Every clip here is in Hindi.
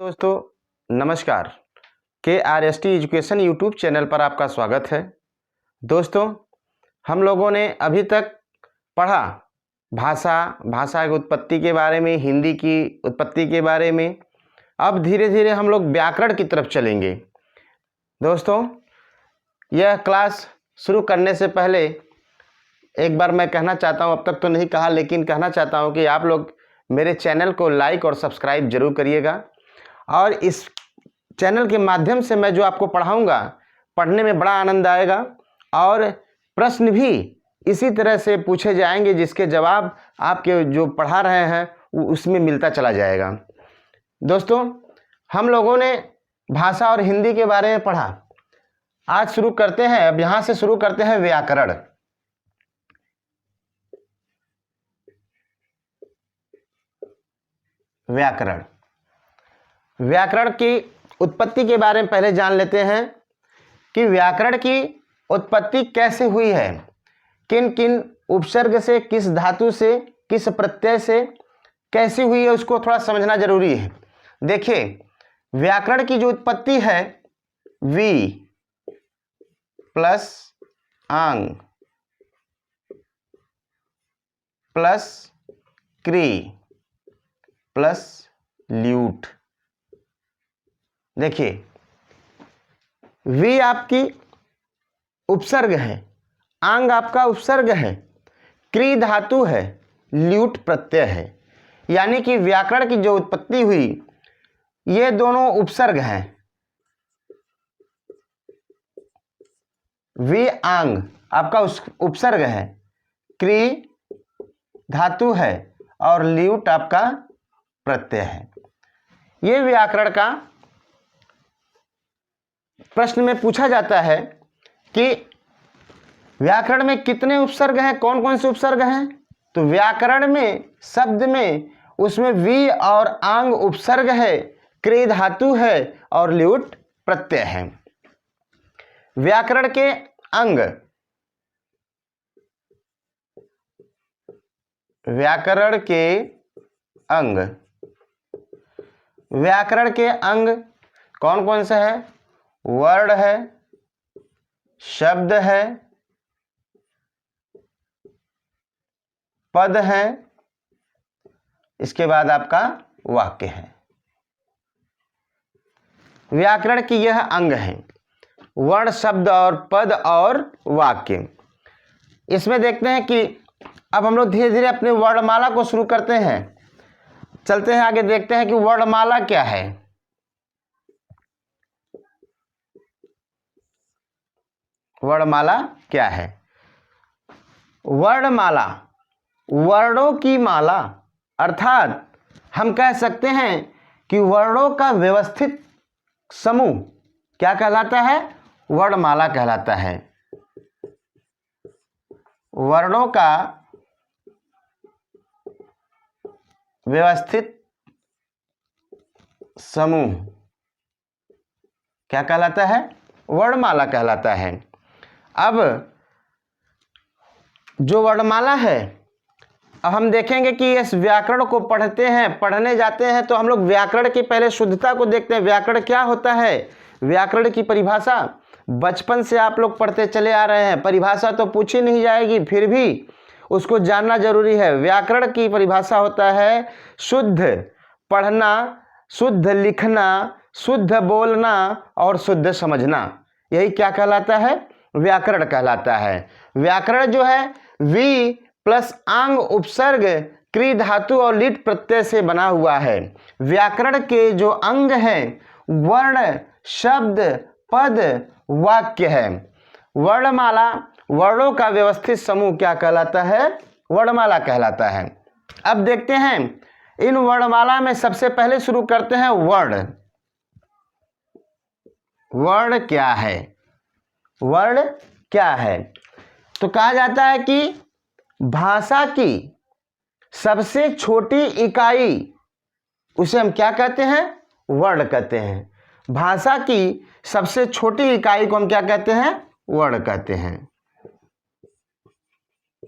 दोस्तों नमस्कार। KRST एजुकेशन यूट्यूब चैनल पर आपका स्वागत है। दोस्तों हम लोगों ने अभी तक पढ़ा भाषा की उत्पत्ति के बारे में, हिंदी की उत्पत्ति के बारे में। अब धीरे धीरे हम लोग व्याकरण की तरफ चलेंगे। दोस्तों यह क्लास शुरू करने से पहले एक बार मैं कहना चाहता हूँ, अब तक तो नहीं कहा लेकिन कहना चाहता हूँ कि आप लोग मेरे चैनल को लाइक और सब्सक्राइब जरूर करिएगा। और इस चैनल के माध्यम से मैं जो आपको पढ़ाऊंगा, पढ़ने में बड़ा आनंद आएगा और प्रश्न भी इसी तरह से पूछे जाएंगे जिसके जवाब आपके जो पढ़ा रहे हैं उसमें मिलता चला जाएगा। दोस्तों हम लोगों ने भाषा और हिंदी के बारे में पढ़ा। आज शुरू करते हैं, अब यहाँ से शुरू करते हैं व्याकरण। व्याकरण की उत्पत्ति के बारे में पहले जान लेते हैं कि व्याकरण की उत्पत्ति कैसे हुई है, किन किन उपसर्ग से, किस धातु से, किस प्रत्यय से कैसी हुई है, उसको थोड़ा समझना जरूरी है। देखिए व्याकरण की जो उत्पत्ति है वी प्लस आंग प्लस क्री प्लस ल्यूट। देखिए वी आपकी उपसर्ग है, आंग आपका उपसर्ग है, क्री धातु है, ल्यूट प्रत्यय है। यानी कि व्याकरण की जो उत्पत्ति हुई ये दोनों उपसर्ग हैं। वी आंग आपका उपसर्ग है, क्री धातु है और ल्यूट आपका प्रत्यय है। ये व्याकरण का प्रश्न में पूछा जाता है कि व्याकरण में कितने उपसर्ग हैं, कौन कौन से उपसर्ग हैं। तो व्याकरण में शब्द में उसमें वी और आंग उपसर्ग है, क्री धातु है और ल्यूट प्रत्यय है। व्याकरण के अंग, व्याकरण के अंग, व्याकरण के अंग कौन कौन से हैं? वर्ण है, शब्द है, पद है, इसके बाद आपका वाक्य है। व्याकरण की यह अंग है, वर्ण, शब्द और पद और वाक्य। इसमें देखते हैं कि अब हम लोग धीरे धीरे अपने वर्णमाला को शुरू करते हैं। चलते हैं आगे, देखते हैं कि वर्णमाला क्या है। वर्णमाला क्या है? वर्णमाला वर्णों की माला, अर्थात हम कह सकते हैं कि वर्णों का व्यवस्थित समूह क्या कहलाता है? वर्णमाला कहलाता है। वर्णों का व्यवस्थित समूह क्या कहलाता है? वर्णमाला कहलाता है। अब जो वर्णमाला है, अब हम देखेंगे कि इस व्याकरण को पढ़ने जाते हैं तो हम लोग व्याकरण की पहले शुद्धता को देखते हैं। व्याकरण क्या होता है? व्याकरण की परिभाषा बचपन से आप लोग पढ़ते चले आ रहे हैं, परिभाषा तो पूछी नहीं जाएगी, फिर भी उसको जानना जरूरी है। व्याकरण की परिभाषा होता है शुद्ध पढ़ना, शुद्ध लिखना, शुद्ध बोलना और शुद्ध समझना। यही क्या कहलाता है? व्याकरण कहलाता है। व्याकरण जो है वी प्लस आंग उपसर्ग, क्री धातु और लीट प्रत्यय से बना हुआ है। व्याकरण के जो अंग हैं वर्ण, शब्द, पद, वाक्य है। वर्णमाला वर्णों का व्यवस्थित समूह क्या कहलाता है? वर्णमाला कहलाता है। अब देखते हैं इन वर्णमाला में सबसे पहले शुरू करते हैं वर्ण। वर्ण क्या है? वर्ण क्या है? तो कहा जाता है कि भाषा की सबसे छोटी इकाई, उसे हम क्या कहते हैं? वर्ण कहते हैं। भाषा की सबसे छोटी इकाई को हम क्या कहते हैं? वर्ण कहते हैं।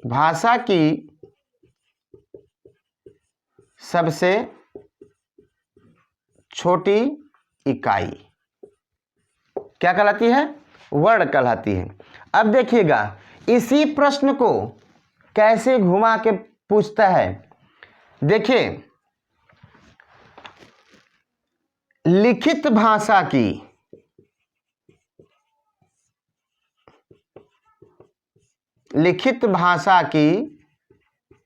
भाषा की सबसे छोटी इकाई क्या कहलाती है? वर्ण कहलाती है। अब देखिएगा इसी प्रश्न को कैसे घुमा के पूछता है। देखिए, लिखित भाषा की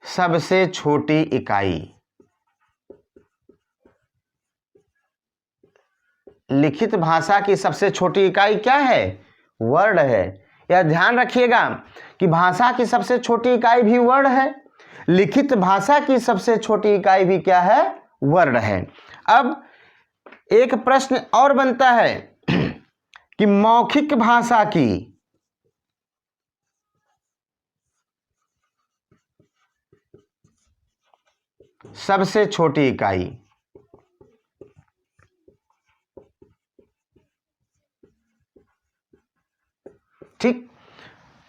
सबसे छोटी इकाई, लिखित भाषा की सबसे छोटी इकाई क्या है? वर्ण है। यह ध्यान रखिएगा कि भाषा की सबसे छोटी इकाई भी वर्ण है, लिखित भाषा की सबसे छोटी इकाई भी क्या है? वर्ण है। अब एक प्रश्न और बनता है कि मौखिक भाषा की सबसे छोटी इकाई, ठीक,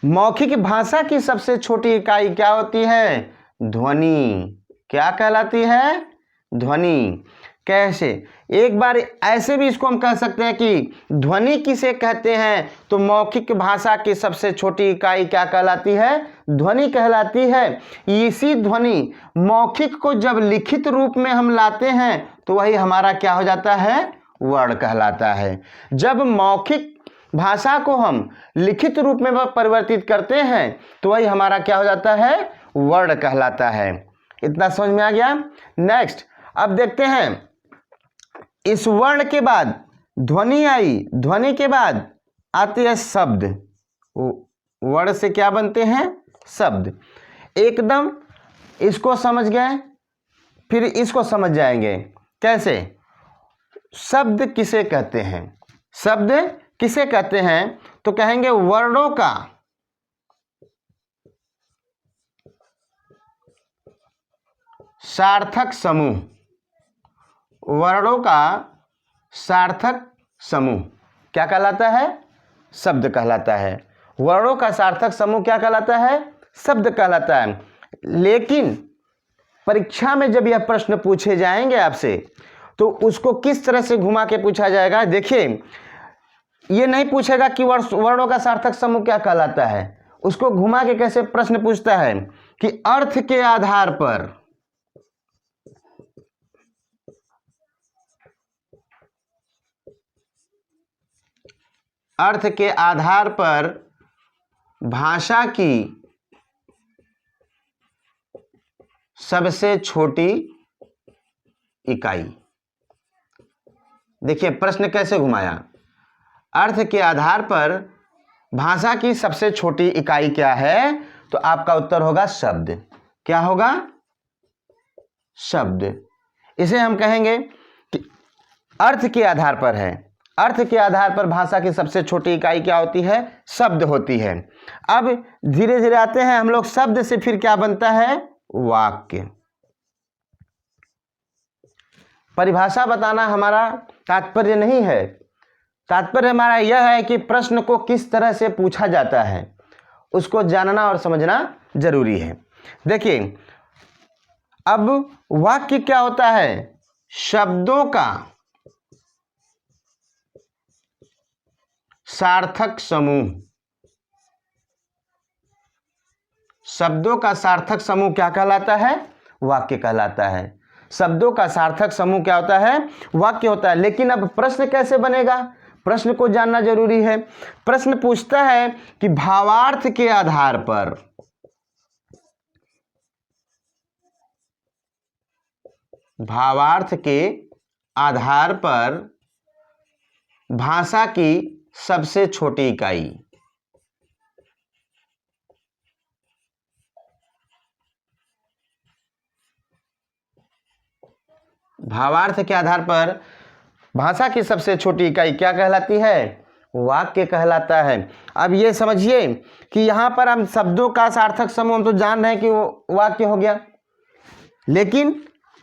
मौखिक भाषा की सबसे छोटी इकाई क्या होती है? ध्वनि। क्या कहलाती है? ध्वनि। कैसे? एक बार ऐसे भी इसको हम कह सकते हैं कि ध्वनि किसे कहते हैं, तो मौखिक भाषा की सबसे छोटी इकाई क्या कहलाती है? ध्वनि कहलाती है। इसी ध्वनि मौखिक को जब लिखित रूप में हम लाते हैं तो वही हमारा क्या हो जाता है? वर्ण कहलाता है। जब मौखिक भाषा को हम लिखित रूप में परिवर्तित करते हैं तो वही हमारा क्या हो जाता है? वर्ण कहलाता है। इतना समझ में आ गया? नेक्स्ट, अब देखते हैं इस वर्ण के बाद ध्वनि आई, ध्वनि के बाद आते हैं शब्द। वर्ण से क्या बनते हैं? शब्द। एकदम इसको समझ गए, फिर इसको समझ जाएंगे। कैसे? शब्द किसे कहते हैं? शब्द किसे कहते हैं? तो कहेंगे वर्णों का सार्थक समूह। वर्णों का सार्थक समूह क्या कहलाता है? शब्द कहलाता है। वर्णों का सार्थक समूह क्या कहलाता है? शब्द कहलाता है। लेकिन परीक्षा में जब यह प्रश्न पूछे जाएंगे आपसे तो उसको किस तरह से घुमा के पूछा जाएगा? देखिए, ये नहीं पूछेगा कि वर्णों का सार्थक समूह क्या कहलाता है। उसको घुमा के कैसे प्रश्न पूछता है कि अर्थ के आधार पर, अर्थ के आधार पर भाषा की सबसे छोटी इकाई। देखिए प्रश्न कैसे घुमाया। अर्थ के आधार पर भाषा की सबसे छोटी इकाई क्या है? तो आपका उत्तर होगा शब्द। क्या होगा? शब्द। इसे हम कहेंगे कि अर्थ के आधार पर है। अर्थ के आधार पर भाषा की सबसे छोटी इकाई क्या होती है? शब्द होती है। अब धीरे धीरे आते हैं हम लोग शब्द से फिर क्या बनता है? वाक्य। परिभाषा बताना हमारा तात्पर्य नहीं है। तात्पर्य हमारा यह है कि प्रश्न को किस तरह से पूछा जाता है उसको जानना और समझना जरूरी है। देखिए, अब वाक्य क्या होता है? शब्दों का सार्थक समूह। शब्दों का सार्थक समूह क्या कहलाता है? वाक्य कहलाता है। शब्दों का सार्थक समूह क्या होता है? वाक्य होता है। लेकिन अब प्रश्न कैसे बनेगा? प्रश्न को जानना जरूरी है। प्रश्न पूछता है कि भावार्थ के आधार पर, भावार्थ के आधार पर भाषा की सबसे छोटी इकाई। भावार्थ के आधार पर भाषा की सबसे छोटी इकाई क्या कहलाती है? वाक्य कहलाता है। अब ये समझिए कि यहाँ पर हम शब्दों का सार्थक समूह हम तो जान रहे हैं कि वो वाक्य हो गया, लेकिन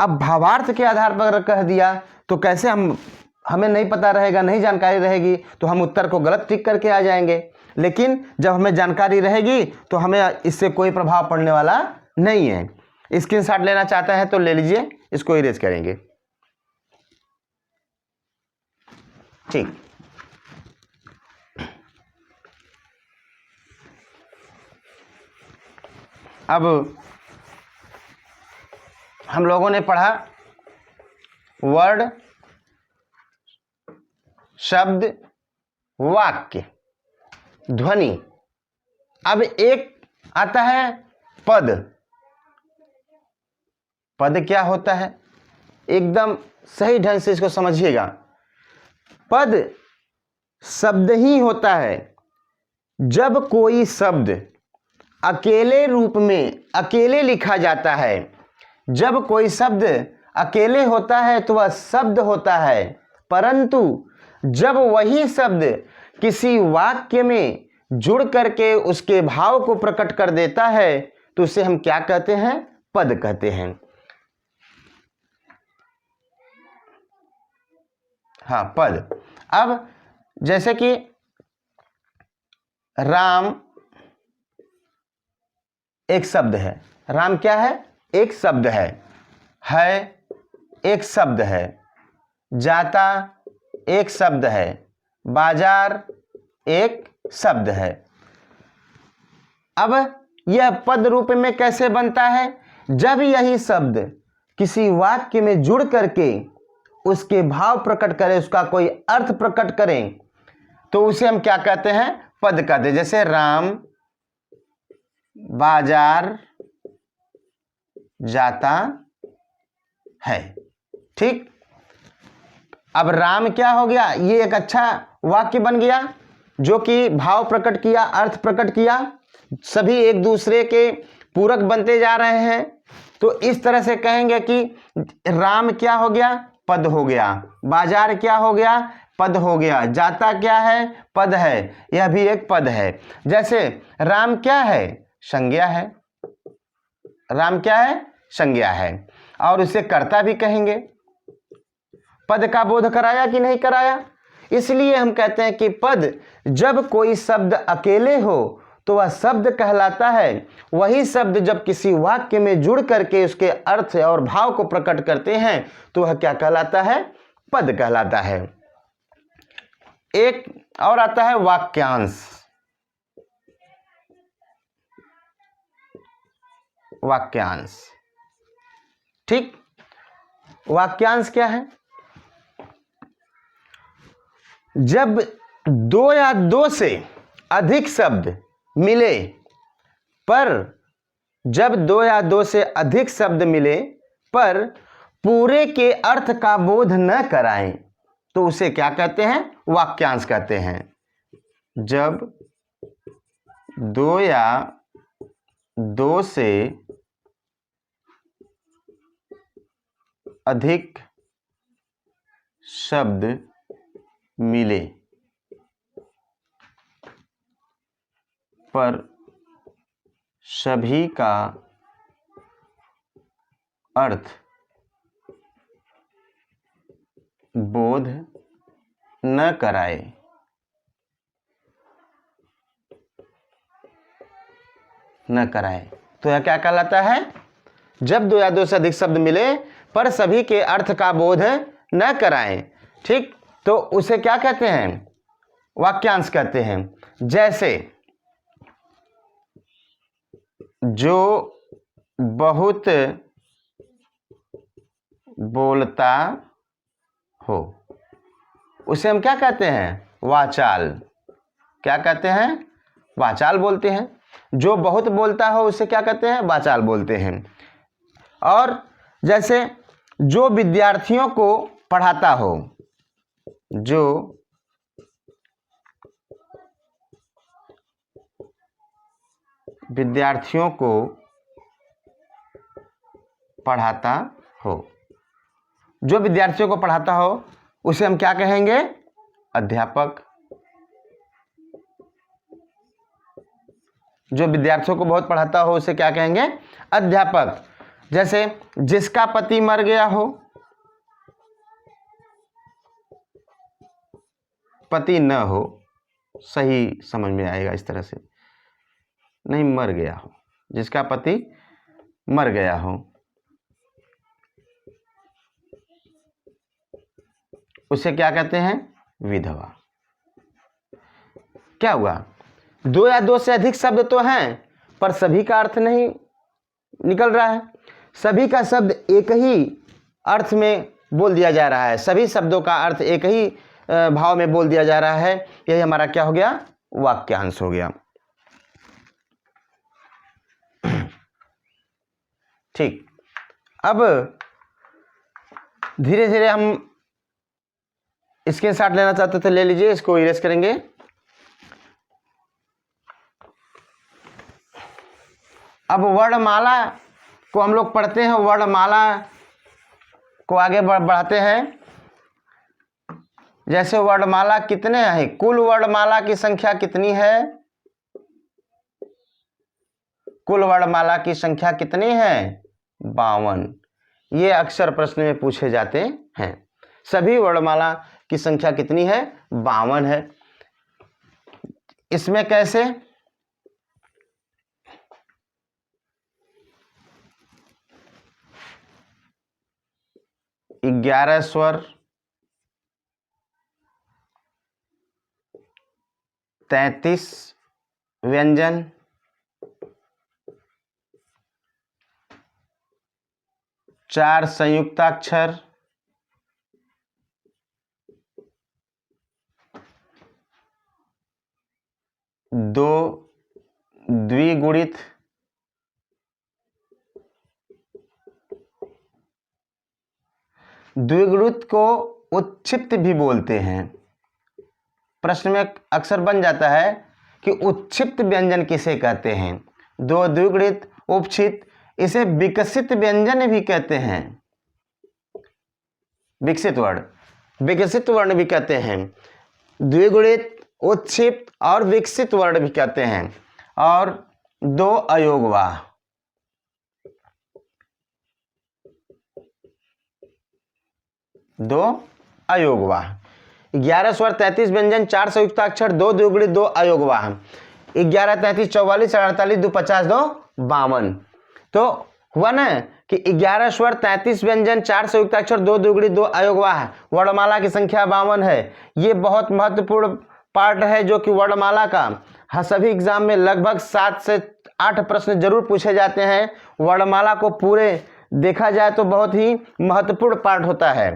अब भावार्थ के आधार पर कह दिया तो कैसे हमें नहीं पता रहेगा, नहीं जानकारी रहेगी तो हम उत्तर को गलत टिक करके आ जाएंगे। लेकिन जब हमें जानकारी रहेगी तो हमें इससे कोई प्रभाव पड़ने वाला नहीं है। स्क्रीनशॉट लेना चाहता है तो ले लीजिए, इसको इरेज करेंगे। ठीक, अब हम लोगों ने पढ़ा वर्ड, शब्द, वाक्य, ध्वनि। अब एक आता है पद। पद क्या होता है, एकदम सही ढंग से इसको समझिएगा। पद शब्द ही होता है। जब कोई शब्द अकेले रूप में अकेले लिखा जाता है, जब कोई शब्द अकेले होता है तो वह शब्द होता है, परंतु जब वही शब्द किसी वाक्य में जुड़ करके उसके भाव को प्रकट कर देता है तो उसे हम क्या कहते हैं, पद कहते हैं। हाँ, पद। अब जैसे कि राम एक शब्द है। राम क्या है, एक शब्द है एक शब्द है, जाता एक शब्द है, बाजार एक शब्द है। अब यह पद रूप में कैसे बनता है, जब यही शब्द किसी वाक्य में जुड़ करके उसके भाव प्रकट करे, उसका कोई अर्थ प्रकट करें, तो उसे हम क्या कहते हैं, पद कहते हैं। जैसे राम बाजार जाता है। ठीक, अब राम क्या हो गया, ये एक अच्छा वाक्य बन गया जो कि भाव प्रकट किया, अर्थ प्रकट किया, सभी एक दूसरे के पूरक बनते जा रहे हैं। तो इस तरह से कहेंगे कि राम क्या हो गया, पद हो गया। बाजार क्या हो गया, पद हो गया। जाता क्या है, पद है, यह भी एक पद है। जैसे राम क्या है, संज्ञा है। राम क्या है, संज्ञा है, और उसे कर्ता भी कहेंगे। पद का बोध कराया कि नहीं कराया। इसलिए हम कहते हैं कि पद, जब कोई शब्द अकेले हो तो वह शब्द कहलाता है, वही शब्द जब किसी वाक्य में जुड़ करके उसके अर्थ और भाव को प्रकट करते हैं तो वह क्या कहलाता है, पद कहलाता है। एक और आता है वाक्यांश। वाक्यांश, ठीक, वाक्यांश क्या है, जब दो या दो से अधिक शब्द मिले, पर जब दो या दो से अधिक शब्द मिले पर पूरे के अर्थ का बोध न कराएं तो उसे क्या कहते हैं, वाक्यांश कहते हैं। जब दो या दो से अधिक शब्द मिले पर सभी का अर्थ बोध न कराए तो यह क्या कहलाता है, जब दो या दो से अधिक शब्द मिले पर सभी के अर्थ का बोध न कराएं, ठीक, तो उसे क्या कहते हैं, वाक्यांश कहते हैं। जैसे जो बहुत बोलता हो उसे हम क्या कहते हैं, वाचाल। क्या कहते हैं, वाचाल बोलते हैं। जो बहुत बोलता हो उसे क्या कहते हैं, वाचाल बोलते हैं। और जैसे जो विद्यार्थियों को पढ़ाता हो, जो विद्यार्थियों को पढ़ाता हो, जो विद्यार्थियों को पढ़ाता हो उसे हम क्या कहेंगे, अध्यापक। जो विद्यार्थियों को बहुत पढ़ाता हो उसे क्या कहेंगे, अध्यापक। जैसे जिसका पति मर गया हो, पति न हो, सही समझ में आएगा इस तरह से, नहीं मर गया हो, जिसका पति मर गया हो उसे क्या कहते हैं, विधवा। क्या हुआ, दो या दो से अधिक शब्द तो हैं पर सभी का अर्थ नहीं निकल रहा है। सभी का शब्द एक ही अर्थ में बोल दिया जा रहा है, सभी शब्दों का अर्थ एक ही भाव में बोल दिया जा रहा है। यही हमारा क्या हो गया, वाक्यांश हो गया। ठीक, अब धीरे धीरे हम स्क्रीनशॉट लेना चाहते थे, ले लीजिए, इसको इरेज करेंगे। अब वर्णमाला को हम लोग पढ़ते हैं, वर्णमाला को आगे बढ़ाते हैं। जैसे वर्णमाला कितने हैं, कुल वर्णमाला की संख्या कितनी है, कुल वर्णमाला की संख्या कितनी है, 52। ये अक्सर प्रश्न में पूछे जाते हैं। सभी वर्णमाला की संख्या कितनी है, 52 है। इसमें कैसे, 11 स्वर, 33 व्यंजन, 4 संयुक्ताक्षर, 2 द्विगुणित, 2 को उत्क्षिप्त भी बोलते हैं। प्रश्न में अक्सर बन जाता है कि उत्क्षिप्त व्यंजन किसे कहते हैं, 2 द्विगुणित, उपक्षिप्त, इसे विकसित व्यंजन भी कहते हैं। विकसित वर्ण भी कहते हैं, द्विगुणित, उत्क्षिप्त और विकसित वर्ण भी कहते हैं। और 2 अयोगवाह, 2 अयोगवाह, 11 स्वर, 33 व्यंजन, 4 संयुक्ताक्षर, 2 द्विगुणित, 2 अयोगवाह, 11 33 44 48 2 50 2 52। तो हुआ ना कि 11 स्वर, 33 व्यंजन, 4 संयुक्ताक्षर, 2 द्विगुणित, 2 अयोगवाह, वर्णमाला की संख्या 52 है। ये बहुत महत्वपूर्ण पार्ट है जो कि वर्णमाला का सभी एग्जाम में लगभग 7 से 8 प्रश्न जरूर पूछे जाते हैं। वर्णमाला को पूरे देखा जाए तो बहुत ही महत्वपूर्ण पार्ट होता है।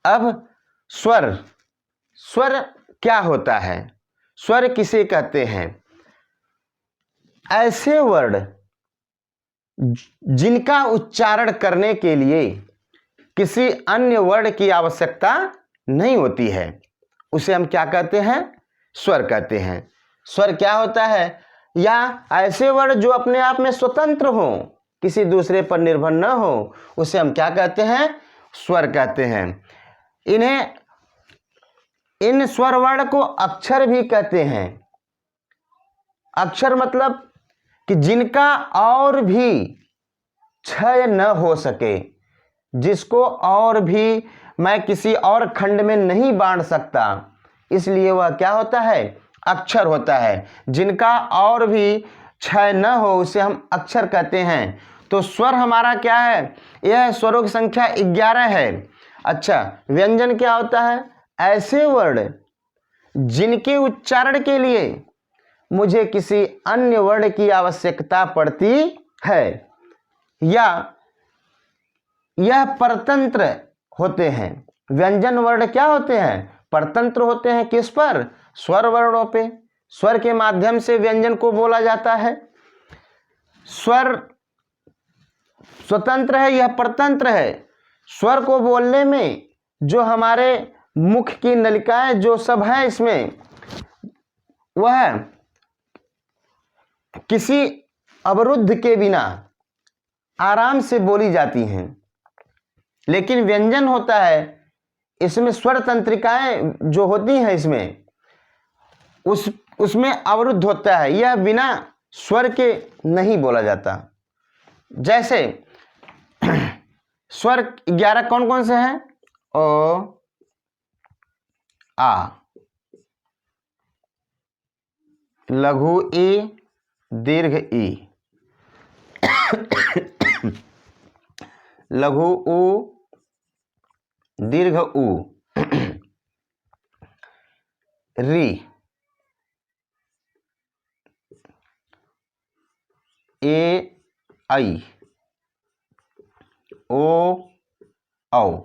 अब स्वर, स्वर क्या होता है, स्वर किसे कहते हैं, ऐसे वर्ण जिनका उच्चारण करने के लिए किसी अन्य वर्ण की आवश्यकता नहीं होती है, उसे हम क्या कहते हैं, स्वर कहते हैं। स्वर क्या होता है, या ऐसे वर्ण जो अपने आप में स्वतंत्र हो, किसी दूसरे पर निर्भर न हो, उसे हम क्या कहते हैं, स्वर कहते हैं। इन स्वर वर्ण को अक्षर भी कहते हैं। अक्षर मतलब कि जिनका और भी क्षय न हो सके, जिसको और भी मैं किसी और खंड में नहीं बांट सकता, इसलिए वह क्या होता है, अक्षर होता है। जिनका और भी क्षय न हो उसे हम अक्षर कहते हैं। तो स्वर हमारा क्या है, यह स्वरों की संख्या 11 है। अच्छा, व्यंजन क्या होता है, ऐसे वर्ण जिनके उच्चारण के लिए मुझे किसी अन्य वर्ण की आवश्यकता पड़ती है, या यह परतंत्र होते हैं। व्यंजन वर्ण क्या होते हैं, परतंत्र होते हैं। किस पर, स्वर वर्णों पे। स्वर के माध्यम से व्यंजन को बोला जाता है। स्वर स्वतंत्र है, यह परतंत्र है। स्वर को बोलने में जो हमारे मुख की नलिकाएं जो सब है इसमें, वह किसी अवरुद्ध के बिना आराम से बोली जाती हैं। लेकिन व्यंजन होता है, इसमें स्वर तंत्रिकाएं जो होती हैं इसमें, उसमें अवरुद्ध होता है, यह बिना स्वर के नहीं बोला जाता। जैसे स्वर 11 कौन कौन से हैं, ओ, आ, लघु ई, दीर्घ ई, लघु उ, दीर्घ उ, री, ए आई, ओ औ।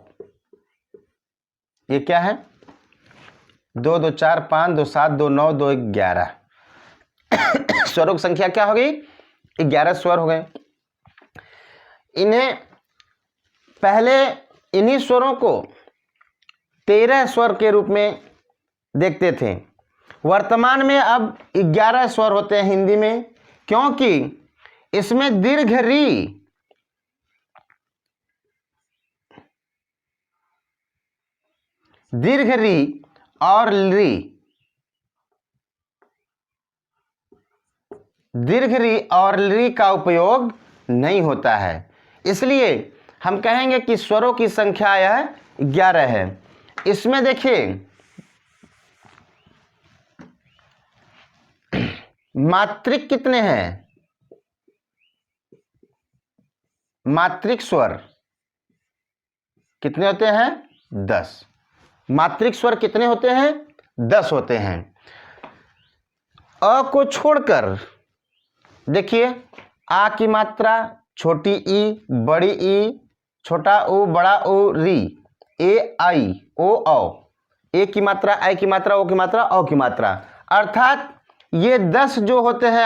ये क्या है? 2 2 4 5 2 7 2 9 2 11 स्वरों की संख्या क्या हो गई? 11 स्वर हो गए। इन्हें पहले इन्हीं स्वरों को 13 स्वर के रूप में देखते थे। वर्तमान में अब 11 स्वर होते हैं हिंदी में, क्योंकि इसमें दीर्घ री, दीर्घ री और री, दीर्घ री और री का उपयोग नहीं होता है। इसलिए हम कहेंगे कि स्वरों की संख्या यह 11 है। इसमें देखिए मात्रिक कितने हैं? मात्रिक स्वर कितने होते हैं? 10। मात्रिक स्वर कितने होते हैं? 10 होते हैं। अ को छोड़कर देखिए, आ की मात्रा छोटी ई, बड़ी ई, छोटा ऊ, बड़ा ऊ, री, ए आई, ओ औ। ए की मात्रा, आई की मात्रा, ओ की मात्रा, औ की मात्रा, अर्थात ये 10 जो होते हैं